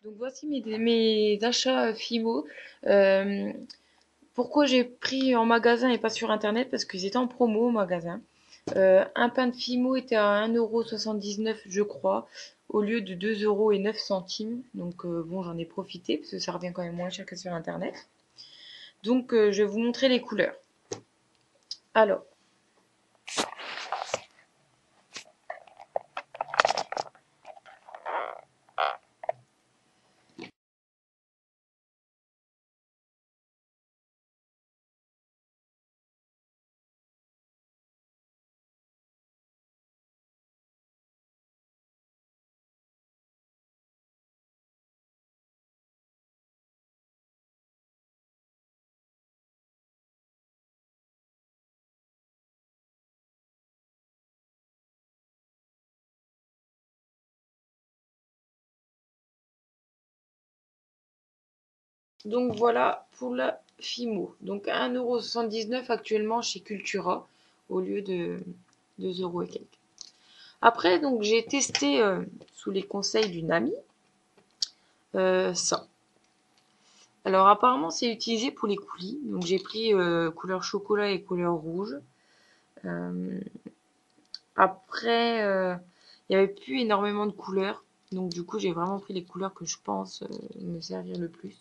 Donc voici mes achats Fimo. Euh, Pourquoi j'ai pris en magasin et pas sur internet? Parce qu'ils étaient en promo au magasin. Un pain de Fimo était à 1,79 € je crois, au lieu de 2,09 €. Donc bon, j'en ai profité parce que ça revient quand même moins cher que sur internet. Donc je vais vous montrer les couleurs. Alors, donc voilà pour la Fimo. Donc 1,79 € actuellement chez Cultura au lieu de 2 € et quelques. Après, donc j'ai testé sous les conseils d'une amie ça. Alors apparemment c'est utilisé pour les coulis. Donc j'ai pris couleur chocolat et couleur rouge. Euh, Après, il n'y avait plus énormément de couleurs. Donc du coup j'ai vraiment pris les couleurs que je pense me servir le plus.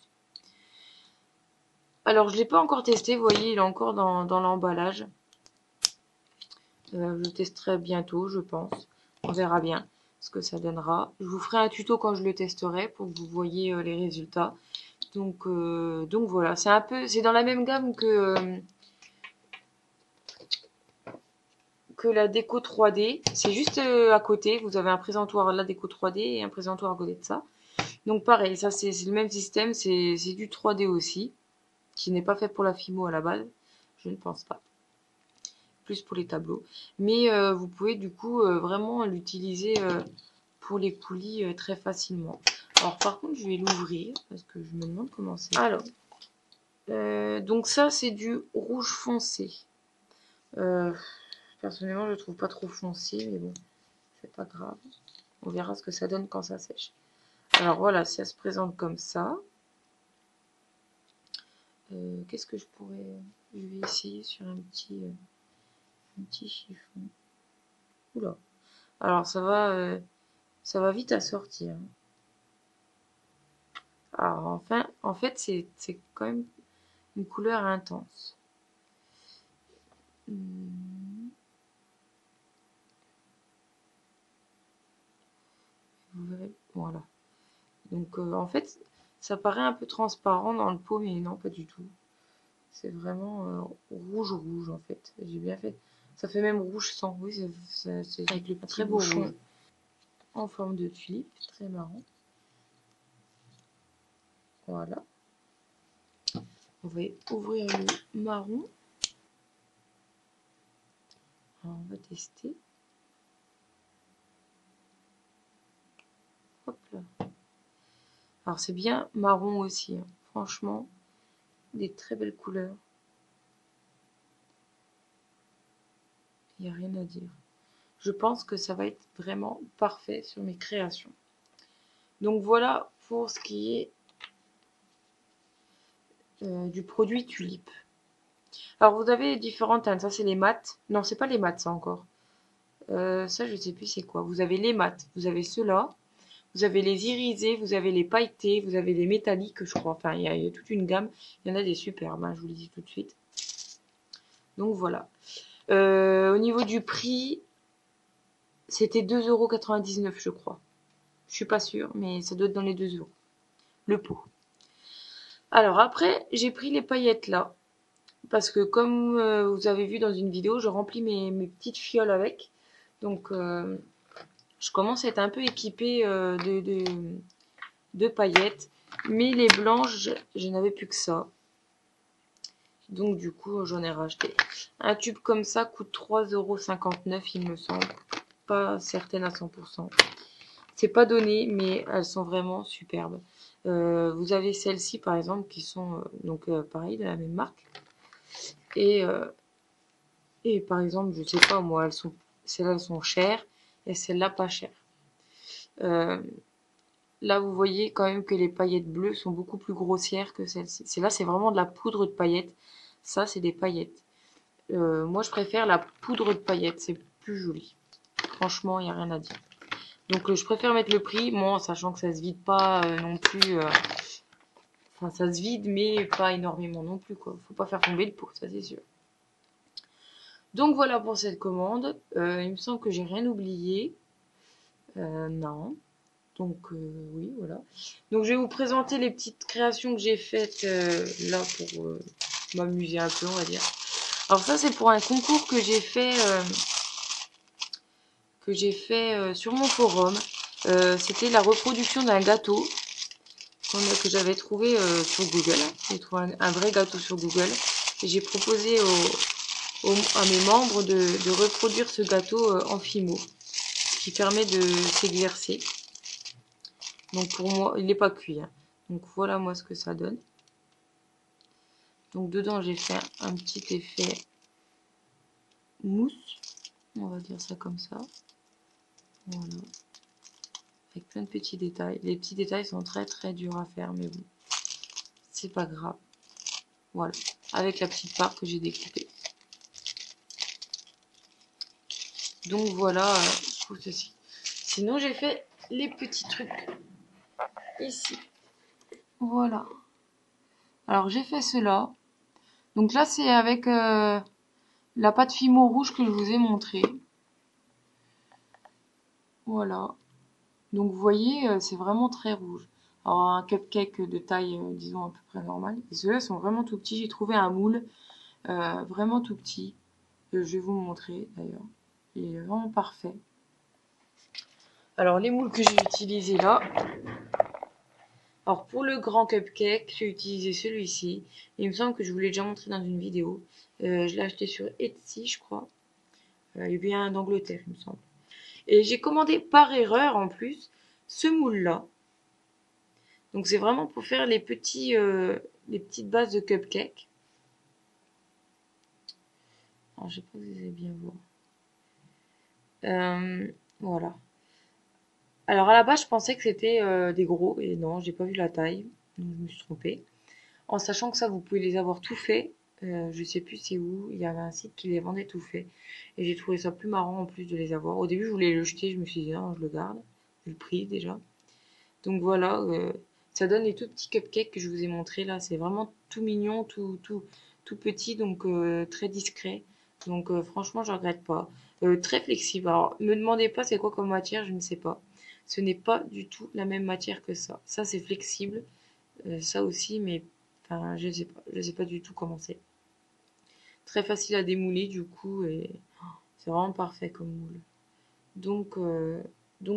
Alors je ne l'ai pas encore testé, vous voyez il est encore dans l'emballage. Je testerai bientôt je pense. On verra bien ce que ça donnera. Je vous ferai un tuto quand je le testerai pour que vous voyez les résultats. Donc voilà, c'est dans la même gamme que la déco 3D. C'est juste à côté, vous avez un présentoir la déco 3D et un présentoir à côté de ça. Donc pareil, ça c'est le même système, c'est du 3D aussi, qui n'est pas fait pour la Fimo à la base, je ne pense pas. Plus pour les tableaux. Mais vous pouvez du coup vraiment l'utiliser pour les coulis très facilement. Alors par contre, je vais l'ouvrir parce que je me demande comment c'est. Alors, donc ça c'est du rouge foncé. Euh, Personnellement, je le trouve pas trop foncé, mais bon, c'est pas grave. On verra ce que ça donne quand ça sèche. Alors voilà, ça se présente comme ça. Qu'est-ce que je pourrais... Je vais essayer sur un petit chiffon. Oula. Alors ça va vite à sortir. Alors enfin, en fait, c'est quand même une couleur intense. Vous verrez, voilà. Donc en fait, ça paraît un peu transparent dans le pot, mais non, pas du tout. C'est vraiment rouge en fait. J'ai bien fait. Ça fait même rouge sang. Oui, c'est avec le très beau rouge en forme de tulipe, très marrant. Voilà. On va ouvrir le marron. Alors, on va tester. Hop là. Alors c'est bien marron aussi. Hein. Franchement, des très belles couleurs. Il n'y a rien à dire. Je pense que ça va être vraiment parfait sur mes créations. Donc voilà pour ce qui est du produit tulipe. Alors vous avez différentes teintes. Ça c'est les mattes. Non, c'est pas les mattes ça encore. Ça je sais plus c'est quoi. Vous avez les mattes, vous avez ceux-là, vous avez les irisés, vous avez les pailletés, vous avez les métalliques je crois. Enfin il y a toute une gamme. Il y en a des superbes, hein, je vous le dis tout de suite. Donc voilà. Au niveau du prix, c'était 2,99 € je crois. Je suis pas sûre, mais ça doit être dans les 2 €. Le pot. Alors après, j'ai pris les paillettes là. Parce que comme vous avez vu dans une vidéo, je remplis mes petites fioles avec. Donc je commence à être un peu équipée de paillettes. Mais les blanches, je n'avais plus que ça. Donc du coup, j'en ai racheté. Un tube comme ça coûte 3,59 € il me semble. Pas certaine à 100%. C'est pas donné, mais elles sont vraiment superbes. Vous avez celles-ci par exemple qui sont donc pareil de la même marque. Et, euh, et par exemple, je sais pas moi, celles-là elles sont chères et celles-là pas chères. Euh, Là, vous voyez quand même que les paillettes bleues sont beaucoup plus grossières que celles-ci. Là, c'est vraiment de la poudre de paillettes. Ça, c'est des paillettes. Moi, je préfère la poudre de paillettes. C'est plus joli. Franchement, il n'y a rien à dire. Donc, je préfère mettre le prix, moi, en sachant que ça se vide pas non plus. Enfin, ça se vide, mais pas énormément non plus, quoi. Faut pas faire tomber le pot, ça, c'est sûr. Donc, voilà pour cette commande. Il me semble que j'ai rien oublié. Non. Donc oui, voilà. Donc je vais vous présenter les petites créations que j'ai faites là pour m'amuser un peu, on va dire. Alors ça c'est pour un concours que j'ai fait sur mon forum. C'était la reproduction d'un gâteau que j'avais trouvé sur Google. J'ai trouvé un vrai gâteau sur Google et j'ai proposé à mes membres de reproduire ce gâteau en Fimo, qui permet de s'exercer. Donc pour moi, il n'est pas cuit. Hein. Donc voilà moi ce que ça donne. Donc dedans j'ai fait un petit effet mousse. On va dire ça comme ça. Voilà. Avec plein de petits détails. Les petits détails sont très très durs à faire, mais bon. C'est pas grave. Voilà. Avec la petite part que j'ai découpée. Donc voilà, je trouve ceci. Sinon j'ai fait les petits trucs ici. Voilà. Alors j'ai fait cela. Donc là c'est avec la pâte Fimo rouge que je vous ai montré. Voilà. Donc vous voyez, c'est vraiment très rouge. Alors un cupcake de taille, disons à peu près normale. Et ceux-là sont vraiment tout petits. J'ai trouvé un moule vraiment tout petit. Je vais vous montrer d'ailleurs. Il est vraiment parfait. Alors les moules que j'ai utilisés là. Alors pour le grand cupcake, j'ai utilisé celui-ci. Il me semble que je vous l'ai déjà montré dans une vidéo. Je l'ai acheté sur Etsy, je crois. Il vient d'Angleterre, il me semble. Et j'ai commandé par erreur en plus ce moule-là. Donc c'est vraiment pour faire les petites bases de cupcake. Alors je sais pas si vous allez bien voir. Voilà. Alors à la base je pensais que c'était des gros et non, j'ai pas vu la taille, donc je me suis trompée. En sachant que ça vous pouvez les avoir tout faits. Je sais plus c'est où. Il y avait un site qui les vendait tout faits et j'ai trouvé ça plus marrant en plus de les avoir. Au début je voulais le jeter, je me suis dit non je le garde vu le prix déjà. Donc voilà, ça donne les tout petits cupcakes que je vous ai montré là. C'est vraiment tout mignon, tout petit, donc très discret. Donc franchement, je regrette pas. Très flexible. Alors, me demandez pas c'est quoi comme matière, je ne sais pas. Ce n'est pas du tout la même matière que ça. Ça c'est flexible, ça aussi, mais enfin je sais pas du tout comment c'est. Très facile à démouler du coup et c'est vraiment parfait comme moule. Donc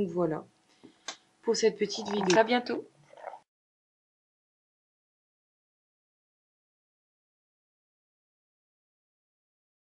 voilà pour cette petite vidéo. À bientôt.